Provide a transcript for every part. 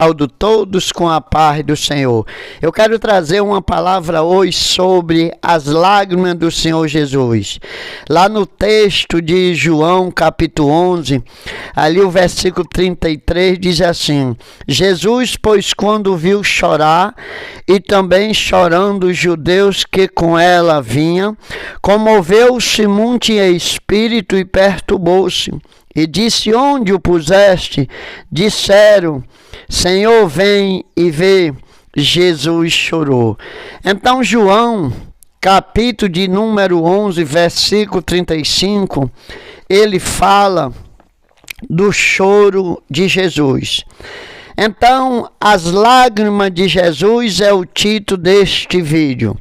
Saúdo todos com a paz do Senhor. Eu quero trazer uma palavra hoje sobre as lágrimas do Senhor Jesus. Lá no texto de João, capítulo 11, ali o versículo 33 diz assim: Jesus, pois quando viu chorar, e também chorando os judeus que com ela vinham, comoveu-se muito em espírito e perturbou-se. E disse: onde o puseste? Disseram: Senhor, vem e vê. Jesus chorou. Então João, capítulo de número 11, versículo 35, ele fala do choro de Jesus. Então, as lágrimas de Jesus é o título deste vídeo.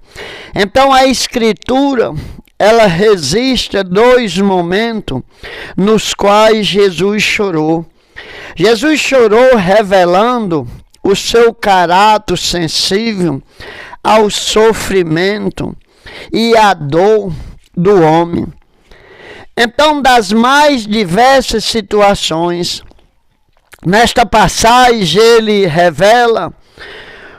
Então, a Escritura, ela registra dois momentos nos quais Jesus chorou. Jesus chorou revelando o seu caráter sensível ao sofrimento e à dor do homem. Então, das mais diversas situações, nesta passagem ele revela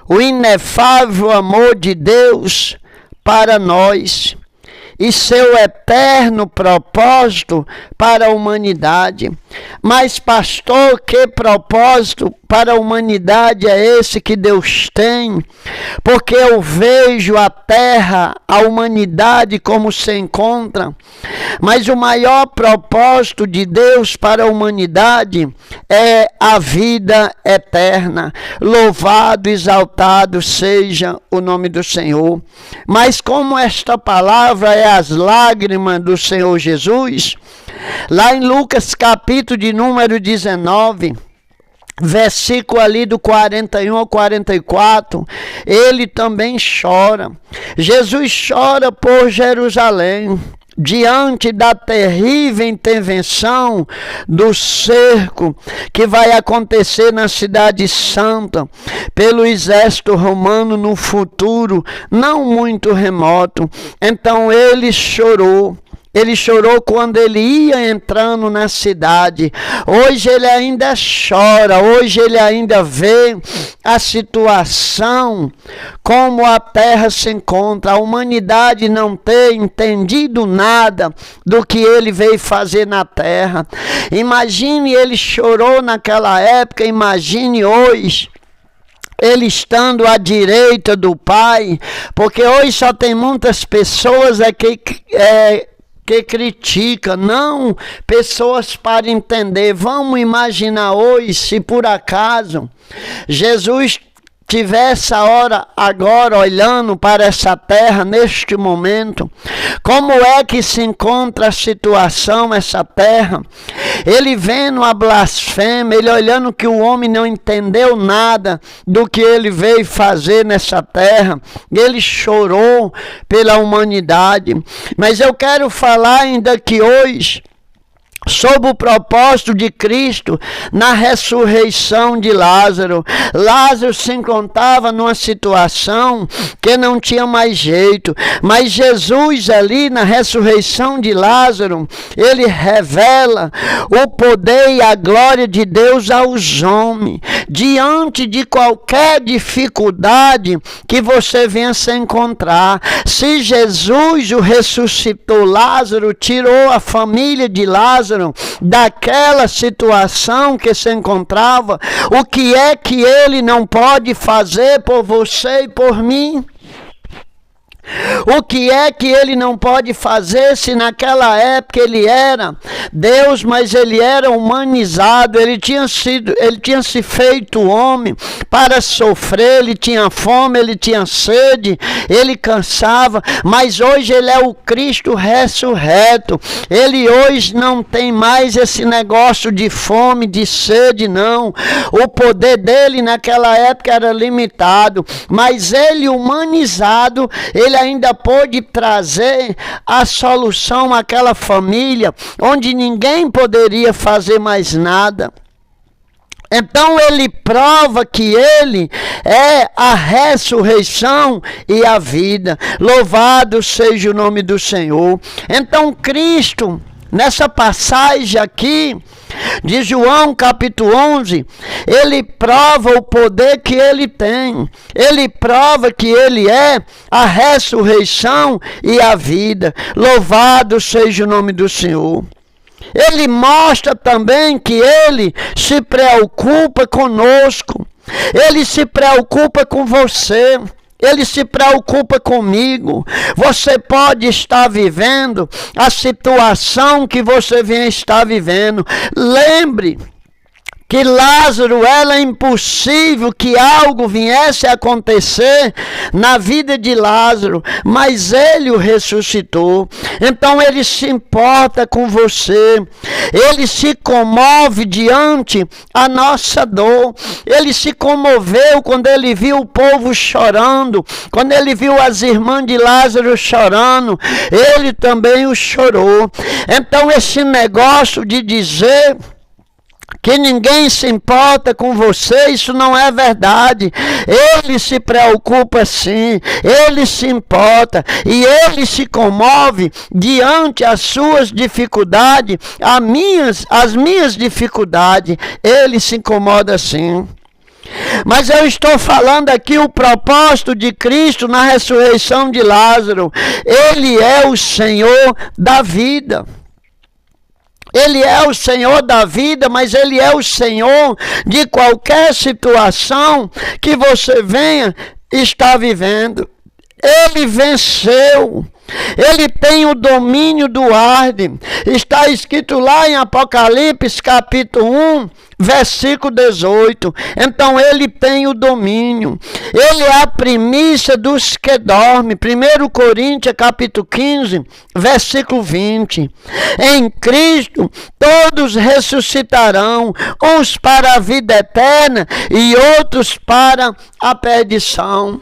o inefável amor de Deus para nós e seu eterno propósito para a humanidade. Mas, pastor, que propósito para a humanidade é esse que Deus tem? Porque eu vejo a terra, a humanidade como se encontra. Mas o maior propósito de Deus para a humanidade é a vida eterna. Louvado, exaltado seja o nome do Senhor. Mas como esta palavra é as lágrimas do Senhor Jesus, lá em Lucas capítulo de número 19, versículo ali do 41 ao 44, ele também chora. Jesus chora por Jerusalém, diante da terrível intervenção do cerco que vai acontecer na cidade santa pelo exército romano no futuro não muito remoto. Então ele chorou. Ele chorou quando ele ia entrando na cidade. Hoje ele ainda chora, hoje ele ainda vê a situação, como a terra se encontra. A humanidade não tem entendido nada do que ele veio fazer na terra. Imagine, ele chorou naquela época, imagine hoje ele estando à direita do Pai, porque hoje só tem muitas pessoas que critica, não pessoas para entender. Vamos imaginar hoje, se por acaso Jesus tivesse a hora agora olhando para essa terra neste momento, como é que se encontra a situação, essa terra? Ele vendo a blasfêmia, ele olhando que o homem não entendeu nada do que ele veio fazer nessa terra, ele chorou pela humanidade. Mas eu quero falar ainda que hoje sobre o propósito de Cristo na ressurreição de Lázaro. Lázaro se encontrava numa situação que não tinha mais jeito, mas Jesus ali na ressurreição de Lázaro, ele revela o poder e a glória de Deus aos homens, diante de qualquer dificuldade que você venha se encontrar. Se Jesus o ressuscitou Lázaro, tirou a família de Lázaro daquela situação que se encontrava, o que é que ele não pode fazer por você e por mim? O que é que ele não pode fazer se naquela época ele era Deus, mas ele era humanizado, ele tinha se feito homem para sofrer, ele tinha fome, ele tinha sede, ele cansava, mas hoje ele é o Cristo ressurreto. Ele hoje não tem mais esse negócio de fome, de sede, não. O poder dele naquela época era limitado, mas ele humanizado, ele ainda pôde trazer a solução àquela família onde ninguém poderia fazer mais nada. Então ele prova que ele é a ressurreição e a vida. Louvado seja o nome do Senhor. Então Cristo, nessa passagem aqui, de João capítulo 11, ele prova o poder que ele tem. Ele prova que ele é a ressurreição e a vida. Louvado seja o nome do Senhor. Ele mostra também que ele se preocupa conosco. Ele se preocupa com você. Ele se preocupa comigo. Você pode estar vivendo a situação que você vem estar vivendo. Lembre que Lázaro, era impossível que algo viesse a acontecer na vida de Lázaro, mas ele o ressuscitou. Então ele se importa com você, ele se comove diante a nossa dor. Ele se comoveu quando ele viu o povo chorando, quando ele viu as irmãs de Lázaro chorando, ele também o chorou. Então esse negócio de dizer que ninguém se importa com você, isso não é verdade. Ele se preocupa sim, ele se importa e ele se comove diante as suas dificuldades, as minhas dificuldades. Ele se incomoda sim. Mas eu estou falando aqui o propósito de Cristo na ressurreição de Lázaro. Ele é o Senhor da vida. Ele é o Senhor da vida, mas Ele é o Senhor de qualquer situação que você venha estar vivendo. Ele venceu. Ele tem o domínio do Arde. Está escrito lá em Apocalipse capítulo 1, versículo 18. Então ele tem o domínio. Ele é a primícia dos que dormem. 1 Coríntios capítulo 15, versículo 20. Em Cristo todos ressuscitarão, uns para a vida eterna e outros para a perdição.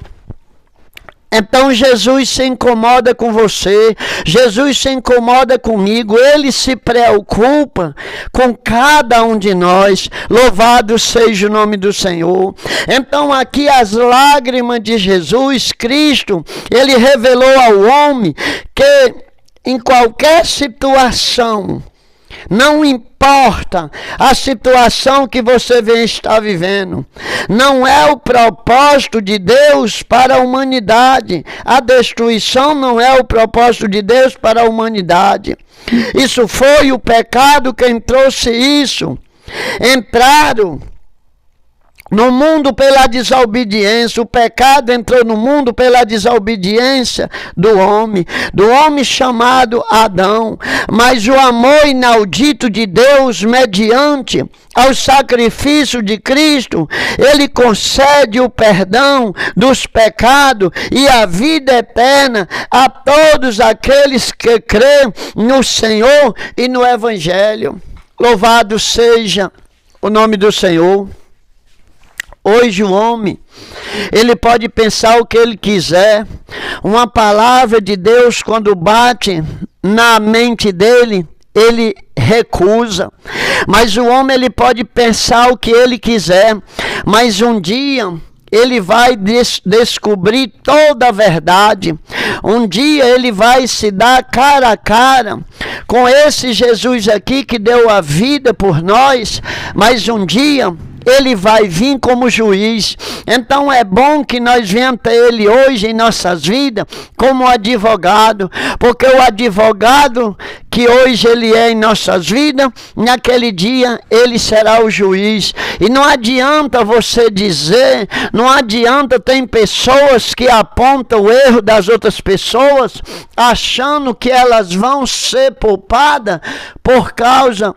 Então Jesus se incomoda com você, Jesus se incomoda comigo, Ele se preocupa com cada um de nós. Louvado seja o nome do Senhor. Então aqui as lágrimas de Jesus Cristo, Ele revelou ao homem que em qualquer situação, não importa a situação que você vem estar vivendo, não é o propósito de Deus para a humanidade. A destruição não é o propósito de Deus para a humanidade. Isso foi o pecado quem trouxe isso. Entraram no mundo pela desobediência. O pecado entrou no mundo pela desobediência do homem chamado Adão. Mas o amor inaudito de Deus, mediante ao sacrifício de Cristo, Ele concede o perdão dos pecados e a vida eterna a todos aqueles que crêem no Senhor e no Evangelho. Louvado seja o nome do Senhor. Hoje o homem, ele pode pensar o que ele quiser. Uma palavra de Deus, quando bate na mente dele, ele recusa. Mas o homem, ele pode pensar o que ele quiser. Mas um dia ele vai descobrir toda a verdade. Um dia ele vai se dar cara a cara com esse Jesus aqui que deu a vida por nós. Mas um dia ele vai vir como juiz. Então é bom que nós venhamos até ele hoje em nossas vidas como advogado, porque o advogado que hoje ele é em nossas vidas, naquele dia ele será o juiz. E não adianta você dizer, não adianta, tem pessoas que apontam o erro das outras pessoas, achando que elas vão ser poupadas por causa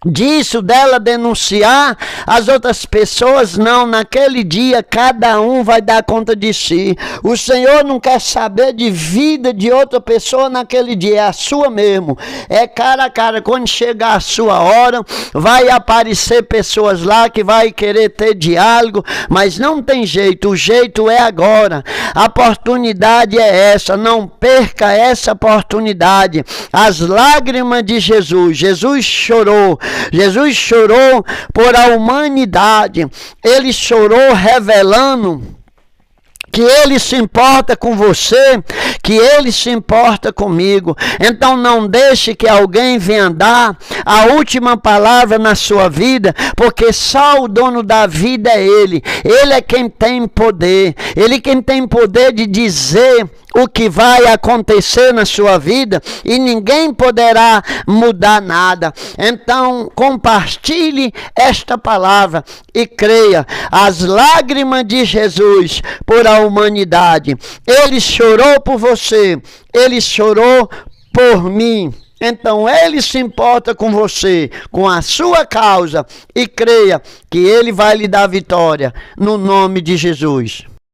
disso, dela denunciar as outras pessoas. Não, naquele dia cada um vai dar conta de si. O Senhor não quer saber de vida de outra pessoa naquele dia, é a sua mesmo, é cara a cara. Quando chegar a sua hora, vai aparecer pessoas lá que vai querer ter diálogo, mas não tem jeito, o jeito é agora, a oportunidade é essa, não perca essa oportunidade. As lágrimas de Jesus chorou por a humanidade. Ele chorou revelando que Ele se importa com você, que Ele se importa comigo. Então não deixe que alguém venha dar a última palavra na sua vida, porque só o dono da vida é Ele. Ele é quem tem poder. Ele é quem tem poder de dizer o que vai acontecer na sua vida e ninguém poderá mudar nada. Então, compartilhe esta palavra e creia. As lágrimas de Jesus por a humanidade. Ele chorou por você, Ele chorou por mim. Então Ele se importa com você, com a sua causa, e creia que Ele vai lhe dar vitória no nome de Jesus.